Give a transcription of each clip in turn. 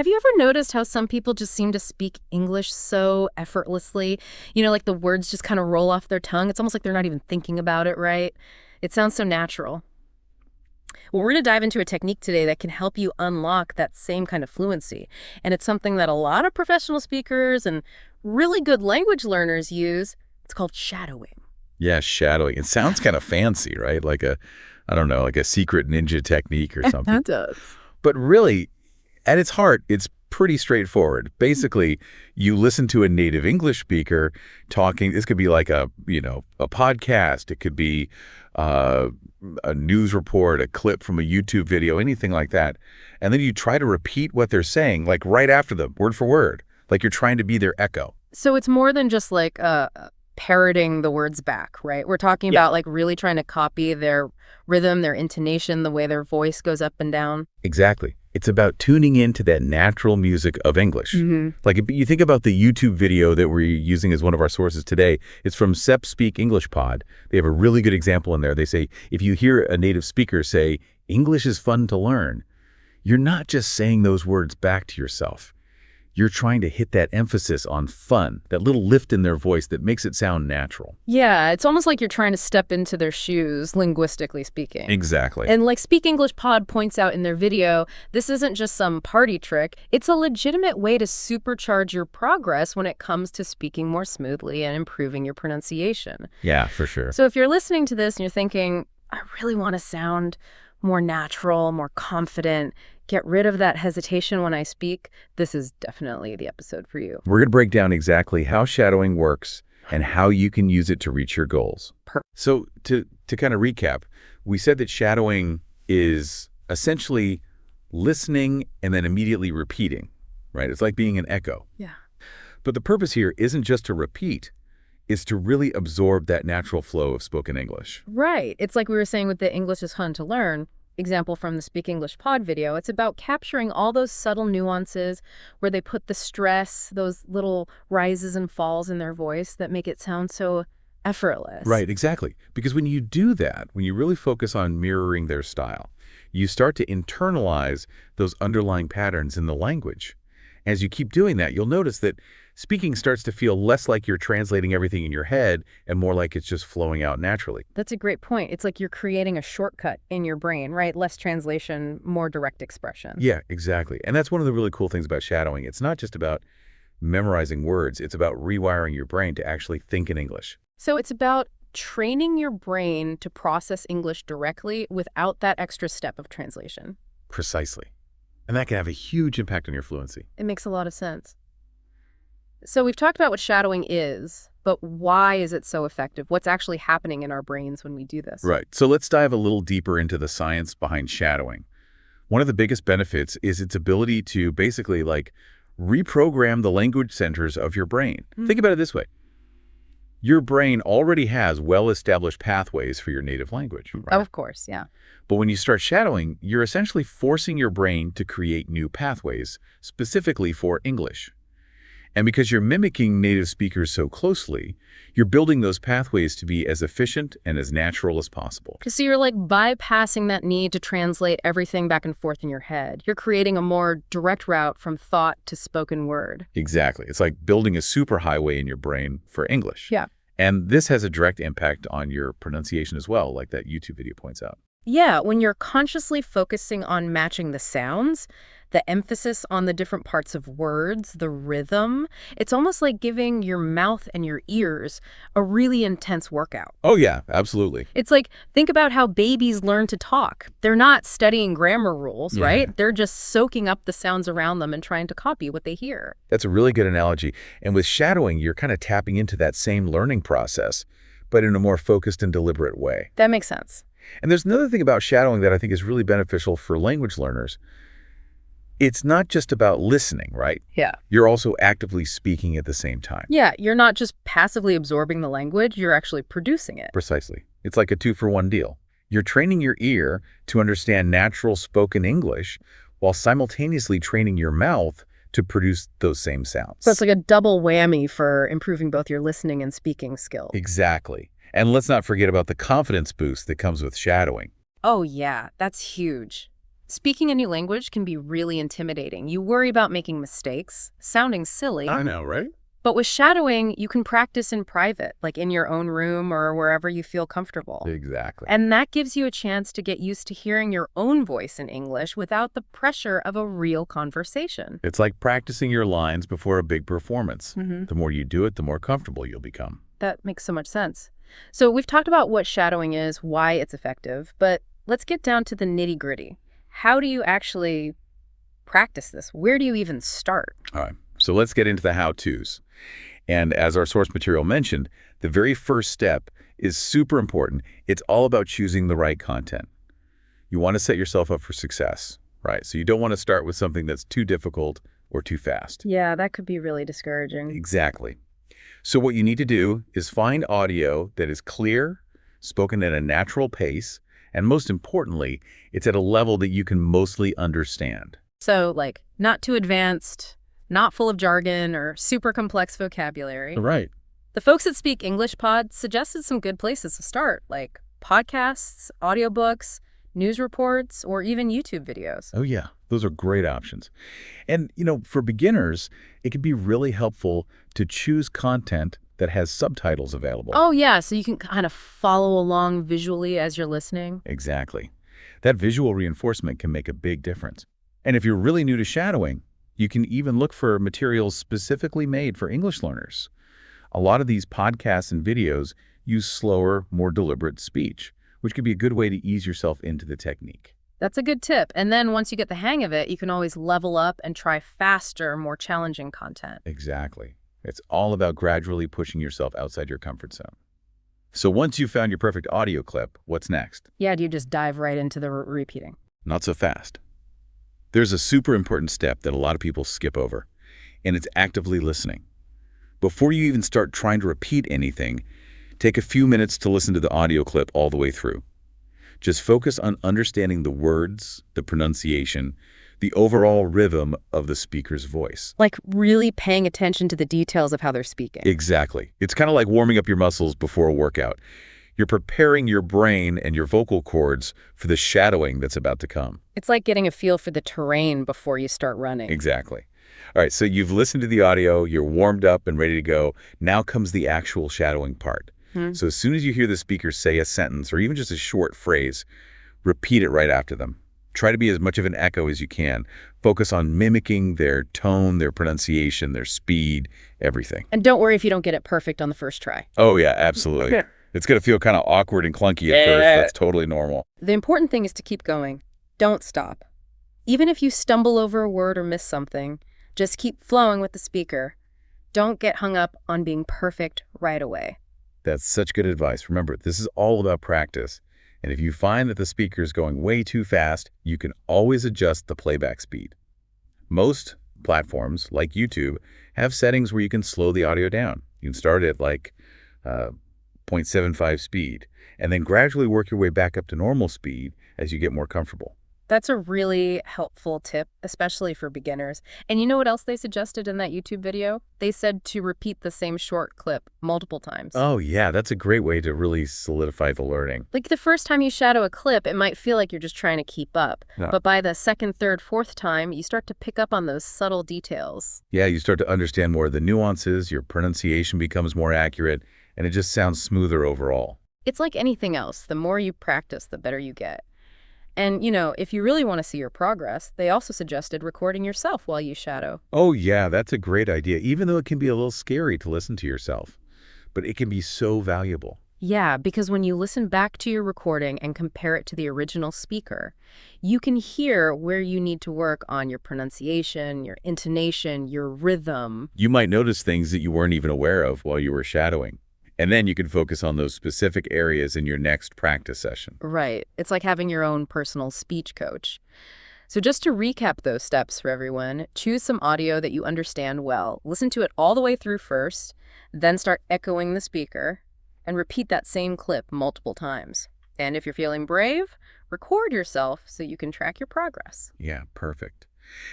Have you ever noticed how some people just seem to speak English so effortlessly? Like the words just kind of roll off their tongue. It's almost like they're not even thinking about it, right? It sounds so natural. Well, we're going to dive into a technique today that can help you unlock that same kind of fluency. And it's something that a lot of professional speakers and really good language learners use. It's called shadowing. Yeah, shadowing. It sounds kind of fancy, right? Like I don't know, like a secret ninja technique or something. That does. But really, at its heart, it's pretty straightforward. Basically, you listen to a native English speaker talking. This could be like a podcast. It could be a news report, a clip from a YouTube video, anything like that. And then you try to repeat what they're saying, like right after them, word for word, like you're trying to be their echo. So it's more than just like parroting the words back, right? We're talking about like really trying to copy their rhythm, their intonation, the way their voice goes up and down. Exactly. It's about tuning into that natural music of English. Like if you think about the YouTube video that we're using as one of our sources today, it's from SEP Speak English Pod. They have a really good example in there. They say, if you hear a native speaker say, English is fun to learn, you're not just saying those words back to yourself. You're trying to hit that emphasis on fun, that little lift in their voice that makes it sound natural. Yeah, it's almost like you're trying to step into their shoes, linguistically speaking. Exactly. And like Speak English Pod points out in their video, this isn't just some party trick. It's a legitimate way to supercharge your progress when it comes to speaking more smoothly and improving your pronunciation. Yeah, for sure. So if you're listening to this and you're thinking, I really want to sound more natural, more confident, get rid of that hesitation when I speak, this is definitely the episode for you. We're going to break down exactly how shadowing works and how you can use it to reach your goals. So to kind of recap, we said that shadowing is essentially listening and then immediately repeating, right? It's like being an echo. Yeah. But the purpose here isn't just to repeat, it's to really absorb that natural flow of spoken English. Right. It's like we were saying with the English is fun to learn example from the Speak English Pod video. It's about capturing all those subtle nuances where they put the stress, those little rises and falls in their voice that make it sound so effortless. Right, exactly. Because when you do that, when you really focus on mirroring their style, you start to internalize those underlying patterns in the language. As you keep doing that, you'll notice that speaking starts to feel less like you're translating everything in your head and more like it's just flowing out naturally. That's a great point. It's like you're creating a shortcut in your brain, right? Less translation, more direct expression. Yeah, exactly. And that's one of the really cool things about shadowing. It's not just about memorizing words. It's about rewiring your brain to actually think in English. So it's about training your brain to process English directly without that extra step of translation. Precisely. And that can have a huge impact on your fluency. It makes a lot of sense. So we've talked about what shadowing is, but why is it so effective? What's actually happening in our brains when we do this? Right. So let's dive a little deeper into the science behind shadowing. One of the biggest benefits is its ability to basically like reprogram the language centers of your brain. Think about it this way. Your brain already has well-established pathways for your native language. Right? Of course, yeah. But when you start shadowing, you're essentially forcing your brain to create new pathways, specifically for English. And because you're mimicking native speakers so closely, you're building those pathways to be as efficient and as natural as possible. So you're like bypassing that need to translate everything back and forth in your head. You're creating a more direct route from thought to spoken word. Exactly. It's like building a superhighway in your brain for English. Yeah. And this has a direct impact on your pronunciation as well, like that YouTube video points out. Yeah, when you're consciously focusing on matching the sounds, the emphasis on the different parts of words, the rhythm, it's almost like giving your mouth and your ears a really intense workout. Oh, yeah, absolutely. It's like, think about how babies learn to talk. They're not studying grammar rules, right? They're just soaking up the sounds around them and trying to copy what they hear. That's a really good analogy. And with shadowing, you're kind of tapping into that same learning process, but in a more focused and deliberate way. That makes sense. And there's another thing about shadowing that I think is really beneficial for language learners. It's not just about listening, right? Yeah. You're also actively speaking at the same time. Yeah, you're not just passively absorbing the language, you're actually producing it. Precisely. It's like a 2-for-1 deal. You're training your ear to understand natural spoken English while simultaneously training your mouth to produce those same sounds. So it's like a double whammy for improving both your listening and speaking skills. Exactly. And let's not forget about the confidence boost that comes with shadowing. Oh, yeah, that's huge. Speaking a new language can be really intimidating. You worry about making mistakes, sounding silly. I know, right? But with shadowing, you can practice in private, like in your own room or wherever you feel comfortable. Exactly. And that gives you a chance to get used to hearing your own voice in English without the pressure of a real conversation. It's like practicing your lines before a big performance. Hmm. The more you do it, the more comfortable you'll become. That makes so much sense. So we've talked about what shadowing is, why it's effective, but let's get down to the nitty-gritty. How do you actually practice this? Where do you even start? All right, so let's get into the how-tos. And as our source material mentioned, the very first step is super important. It's all about choosing the right content. You want to set yourself up for success, right? So you don't want to start with something that's too difficult or too fast. Yeah, that could be really discouraging. Exactly. So what you need to do is find audio that is clear, spoken at a natural pace, and most importantly, it's at a level that you can mostly understand. So, like, not too advanced, not full of jargon or super complex vocabulary. Right. The folks at Speak English Pod suggested some good places to start, like podcasts, audiobooks, news reports, or even YouTube videos. Oh, yeah. Those are great options. And, for beginners, it can be really helpful to choose content that has subtitles available. Oh, yeah, so you can kind of follow along visually as you're listening. Exactly. That visual reinforcement can make a big difference. And if you're really new to shadowing, you can even look for materials specifically made for English learners. A lot of these podcasts and videos use slower, more deliberate speech, which could be a good way to ease yourself into the technique. That's a good tip. And then once you get the hang of it, you can always level up and try faster, more challenging content. Exactly. It's all about gradually pushing yourself outside your comfort zone. So once you've found your perfect audio clip, what's next? Yeah, do you just dive right into the repeating? Not so fast. There's a super important step that a lot of people skip over, and it's actively listening. Before you even start trying to repeat anything, take a few minutes to listen to the audio clip all the way through. Just focus on understanding the words, the pronunciation, the overall rhythm of the speaker's voice. Like really paying attention to the details of how they're speaking. Exactly. It's kind of like warming up your muscles before a workout. You're preparing your brain and your vocal cords for the shadowing that's about to come. It's like getting a feel for the terrain before you start running. Exactly. All right, so you've listened to the audio, you're warmed up and ready to go. Now comes the actual shadowing part. So as soon as you hear the speaker say a sentence or even just a short phrase, repeat it right after them. Try to be as much of an echo as you can. Focus on mimicking their tone, their pronunciation, their speed, everything. And don't worry if you don't get it perfect on the first try. Oh, yeah, absolutely. It's going to feel kind of awkward and clunky at first. That's totally normal. The important thing is to keep going. Don't stop. Even if you stumble over a word or miss something, just keep flowing with the speaker. Don't get hung up on being perfect right away. That's such good advice. Remember, this is all about practice. And if you find that the speaker is going way too fast, you can always adjust the playback speed. Most platforms, like YouTube, have settings where you can slow the audio down. You can start at like 0.75 speed, and then gradually work your way back up to normal speed as you get more comfortable. That's a really helpful tip, especially for beginners. And you know what else they suggested in that YouTube video? They said to repeat the same short clip multiple times. Oh, yeah, that's a great way to really solidify the learning. Like the first time you shadow a clip, it might feel like you're just trying to keep up. Yeah. But by the second, third, fourth time, you start to pick up on those subtle details. Yeah, you start to understand more of the nuances, your pronunciation becomes more accurate, and it just sounds smoother overall. It's like anything else. The more you practice, the better you get. And, if you really want to see your progress, they also suggested recording yourself while you shadow. Oh, yeah, that's a great idea, even though it can be a little scary to listen to yourself. But it can be so valuable. Yeah, because when you listen back to your recording and compare it to the original speaker, you can hear where you need to work on your pronunciation, your intonation, your rhythm. You might notice things that you weren't even aware of while you were shadowing. And then you can focus on those specific areas in your next practice session. Right. It's like having your own personal speech coach. So just to recap those steps for everyone, choose some audio that you understand well. Listen to it all the way through first, then start echoing the speaker, and repeat that same clip multiple times. And if you're feeling brave, record yourself so you can track your progress. Yeah, perfect.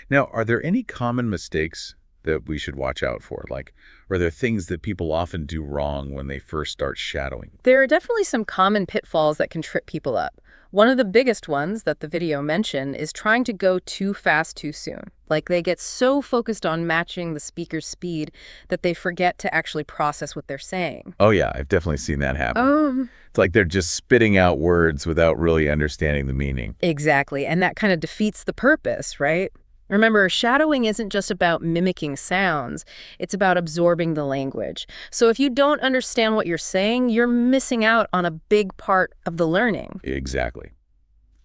Now, are there any common mistakes that we should watch out for? Like, are there things that people often do wrong when they first start shadowing? There are definitely some common pitfalls that can trip people up. One of the biggest ones that the video mentioned is trying to go too fast too soon. Like they get so focused on matching the speaker's speed that they forget to actually process what they're saying. Oh yeah, I've definitely seen that happen. Um, It's like they're just spitting out words without really understanding the meaning. exactly. And that kind of defeats the purpose, right? Remember, shadowing isn't just about mimicking sounds. It's about absorbing the language. So if you don't understand what you're saying, you're missing out on a big part of the learning. Exactly.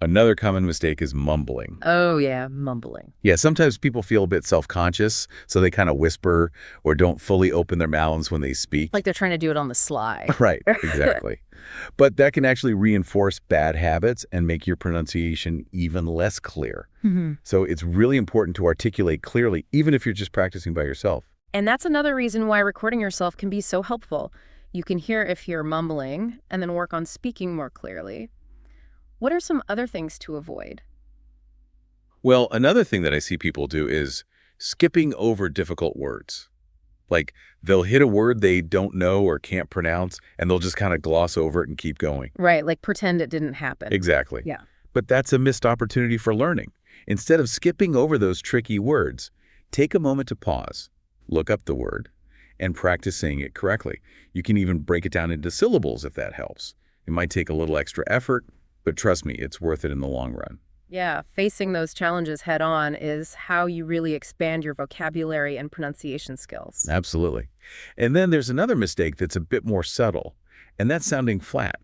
Another common mistake is mumbling. Oh, yeah, mumbling. Yeah, sometimes people feel a bit self-conscious, so they kind of whisper or don't fully open their mouths when they speak. Like they're trying to do it on the sly. Right, exactly. But that can actually reinforce bad habits and make your pronunciation even less clear. So it's really important to articulate clearly, even if you're just practicing by yourself. And that's another reason why recording yourself can be so helpful. You can hear if you're mumbling and then work on speaking more clearly. What are some other things to avoid? Well, another thing that I see people do is skipping over difficult words. Like they'll hit a word they don't know or can't pronounce, and they'll just kind of gloss over it and keep going. Right, like pretend it didn't happen. Exactly. Yeah. But that's a missed opportunity for learning. Instead of skipping over those tricky words, take a moment to pause, look up the word, and practice saying it correctly. You can even break it down into syllables if that helps. It might take a little extra effort, but trust me, it's worth it in the long run. Yeah, facing those challenges head on is how you really expand your vocabulary and pronunciation skills. Absolutely. And then there's another mistake that's a bit more subtle, and that's sounding flat.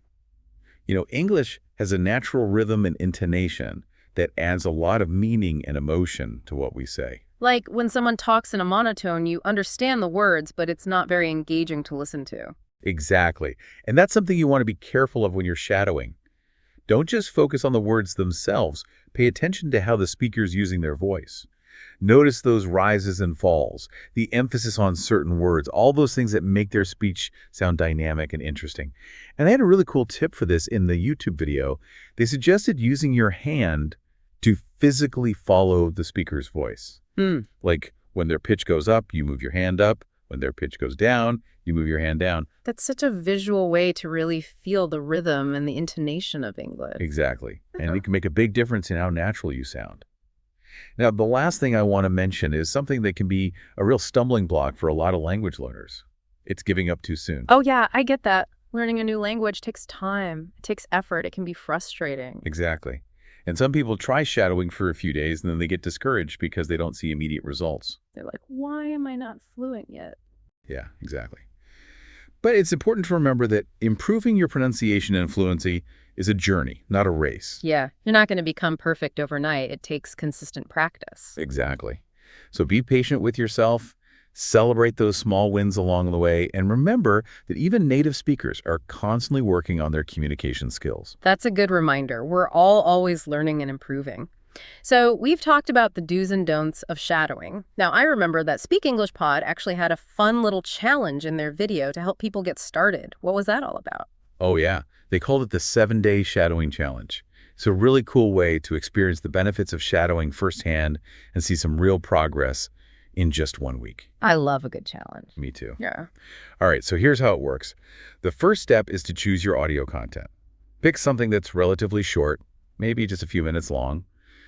English has a natural rhythm and intonation that adds a lot of meaning and emotion to what we say. Like when someone talks in a monotone, you understand the words, but it's not very engaging to listen to. Exactly. And that's something you want to be careful of when you're shadowing. Don't just focus on the words themselves. Pay attention to how the speaker's using their voice. Notice those rises and falls, the emphasis on certain words, all those things that make their speech sound dynamic and interesting. And they had a really cool tip for this in the YouTube video. They suggested using your hand to physically follow the speaker's voice. Like when their pitch goes up, you move your hand up. When their pitch goes down, you move your hand down. That's such a visual way to really feel the rhythm and the intonation of English. Exactly. And it can make a big difference in how natural you sound. Now, the last thing I want to mention is something that can be a real stumbling block for a lot of language learners. It's giving up too soon. Oh, yeah, I get that. Learning a new language takes time. It takes effort. It can be frustrating. Exactly. And some people try shadowing for a few days and then they get discouraged because they don't see immediate results. They're like, why am I not fluent yet? Yeah, exactly. But it's important to remember that improving your pronunciation and fluency is a journey, not a race. Yeah, you're not going to become perfect overnight. It takes consistent practice. Exactly. So be patient with yourself, celebrate those small wins along the way, and remember that even native speakers are constantly working on their communication skills. That's a good reminder. We're all always learning and improving. So we've talked about the do's and don'ts of shadowing. Now, I remember that Speak English Pod actually had a fun little challenge in their video to help people get started. What was that all about? Oh yeah, they called it the 7-Day Shadowing Challenge. It's a really cool way to experience the benefits of shadowing firsthand and see some real progress in just 1 week. I love a good challenge. Me too. Yeah. All right, so here's how it works. The first step is to choose your audio content. Pick something that's relatively short, maybe just a few minutes long,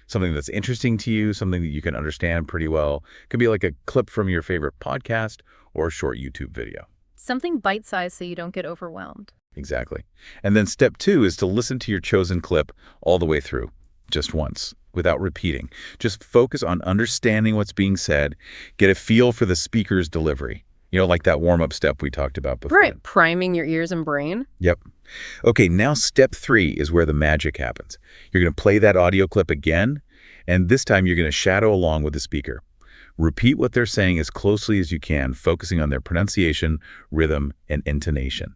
something that's interesting to you, something that you can understand pretty well. It could be like a clip from your favorite podcast or a short YouTube video. Something bite-sized so you don't get overwhelmed. Exactly. And then step 2 is to listen to your chosen clip all the way through, just once, without repeating. Just focus on understanding what's being said, get a feel for the speaker's delivery. Like that warm-up step we talked about before. Right, priming your ears and brain. Yep. Okay, now step 3 is where the magic happens. You're going to play that audio clip again, and this time you're going to shadow along with the speaker. Repeat what they're saying as closely as you can, focusing on their pronunciation, rhythm, and intonation.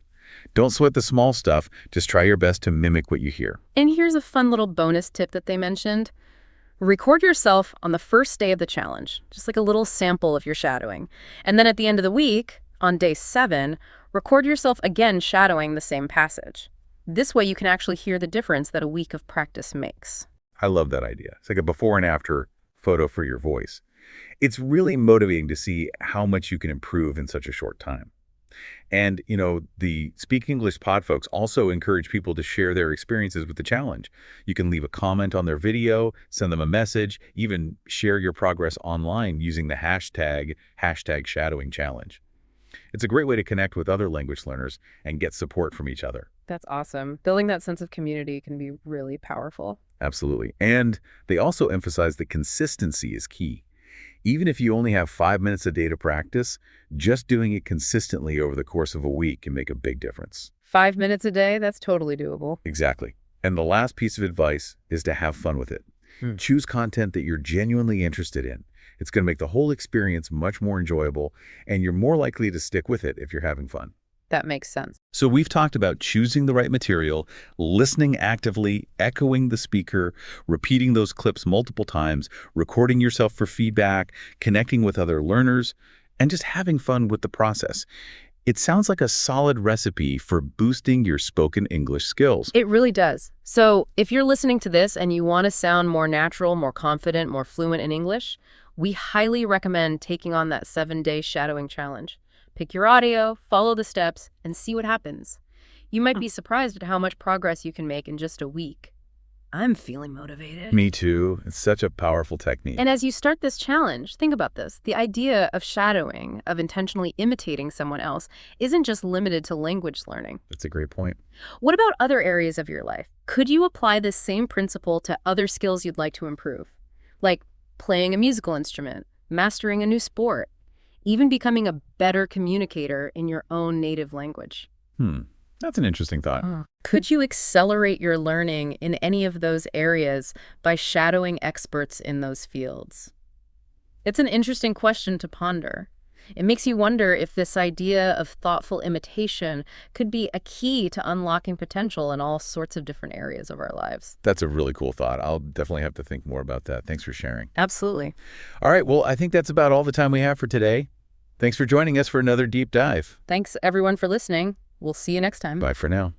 Don't sweat the small stuff. Just try your best to mimic what you hear. And here's a fun little bonus tip that they mentioned. Record yourself on the first day of the challenge, just like a little sample of your shadowing. And then at the end of the week, on day 7, record yourself again shadowing the same passage. This way you can actually hear the difference that a week of practice makes. I love that idea. It's like a before and after photo for your voice. It's really motivating to see how much you can improve in such a short time. And, the Speak English Pod folks also encourage people to share their experiences with the challenge. You can leave a comment on their video, send them a message, even share your progress online using the hashtag shadowing challenge. It's a great way to connect with other language learners and get support from each other. That's awesome. Building that sense of community can be really powerful. Absolutely. And they also emphasize that consistency is key. Even if you only have 5 minutes a day to practice, just doing it consistently over the course of a week can make a big difference. 5 minutes a day, that's totally doable. Exactly. And the last piece of advice is to have fun with it. Choose content that you're genuinely interested in. It's going to make the whole experience much more enjoyable, and you're more likely to stick with it if you're having fun. That makes sense. So we've talked about choosing the right material, listening actively, echoing the speaker, repeating those clips multiple times, recording yourself for feedback, connecting with other learners, and just having fun with the process. It sounds like a solid recipe for boosting your spoken English skills. It really does. So if you're listening to this and you want to sound more natural, more confident, more fluent in English, we highly recommend taking on that 7-day shadowing challenge. Pick your audio, follow the steps, and see what happens. You might be surprised at how much progress you can make in just a week. I'm feeling motivated. Me too. It's such a powerful technique. And as you start this challenge, think about this. The idea of shadowing, of intentionally imitating someone else, isn't just limited to language learning. That's a great point. What about other areas of your life? Could you apply this same principle to other skills you'd like to improve? Like playing a musical instrument, mastering a new sport, even becoming a better communicator in your own native language. That's an interesting thought. Could you accelerate your learning in any of those areas by shadowing experts in those fields? It's an interesting question to ponder. It makes you wonder if this idea of thoughtful imitation could be a key to unlocking potential in all sorts of different areas of our lives. That's a really cool thought. I'll definitely have to think more about that. Thanks for sharing. Absolutely. All right, well, I think that's about all the time we have for today. Thanks for joining us for another deep dive. Thanks, everyone, for listening. We'll see you next time. Bye for now.